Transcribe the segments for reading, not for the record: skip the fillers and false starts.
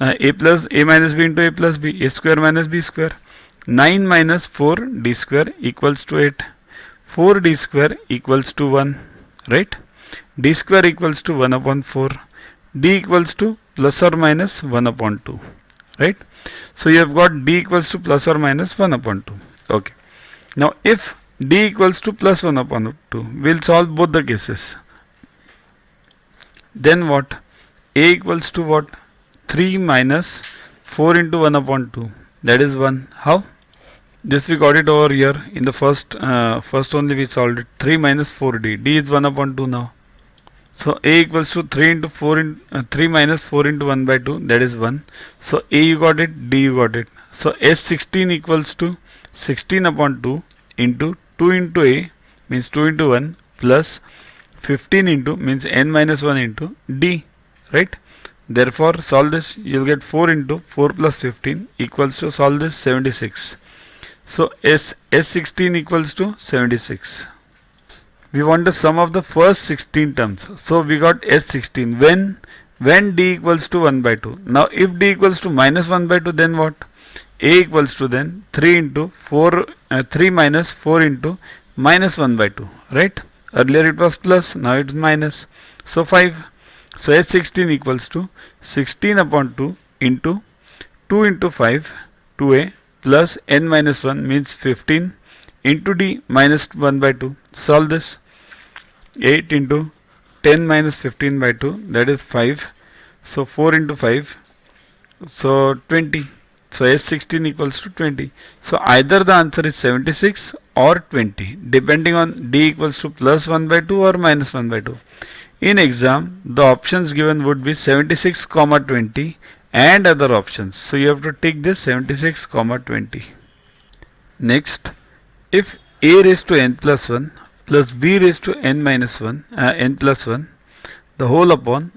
a minus b into a plus b, a square minus b square. 9 minus 4 d square equals to 8. 4 d square equals to 1, right? D square equals to 1 upon 4. D equals to plus or minus 1 upon 2, right? So you have got D equals to plus or minus 1 upon 2. Okay. Now if D equals to plus 1 upon 2, we'll solve both the cases. Then what? A equals to what? 3 minus 4 into 1 upon 2. That is 1. How? This we got it over here. In the first only we solved it. 3 minus 4d. D is 1 upon 2 now. So A equals to 3 into 4 in, 3 minus 4 into 1 by 2. That is 1. So A you got it. D you got it. So S16 equals to 16 upon 2 into 2 into A means 2 into 1 plus 15 into means n minus 1 into D, right? Therefore solve this, you will get 4 into 4 plus 15 equals to, solve this, 76. So S16 equals to 76. We want the sum of the first 16 terms. So we got S16 when D equals to 1 by 2. Now if D equals to minus 1 by 2, then what? A equals to then 3 into 4, 3 minus 4 into minus 1 by 2, right? Earlier it was plus, now it is minus. So 5. So S16 equals to 16 upon 2 into 2 into 5, 2a plus n minus 1 means 15 into D minus 1 by 2. Solve this. 8 into 10 minus 15 by 2, that is 5. So 4 into 5, so 20. So S16 equals to 20. So either the answer is 76 or 20, depending on D equals to plus 1 by 2 or minus 1 by 2. In exam, the options given would be 76, 20 and other options. So you have to take this 76, 20. Next, if A raised to n plus 1 plus B raised to n minus 1, n plus 1, the whole upon.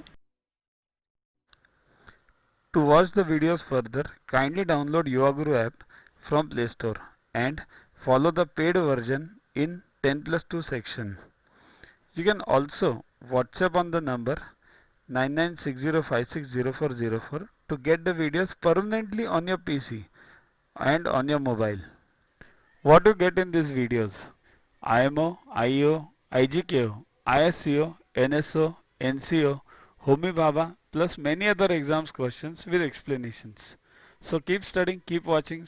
To watch the videos further, kindly download Yogaguru app from Play Store and follow the paid version in 10+2 section. You can also WhatsApp on the number 9960560404 to get the videos permanently on your PC and on your mobile. What you get in these videos? IMO, IO, IGKO, ISCO, NSO, NCO, Homi Bhabha plus many other exams questions with explanations. So keep studying, keep watching.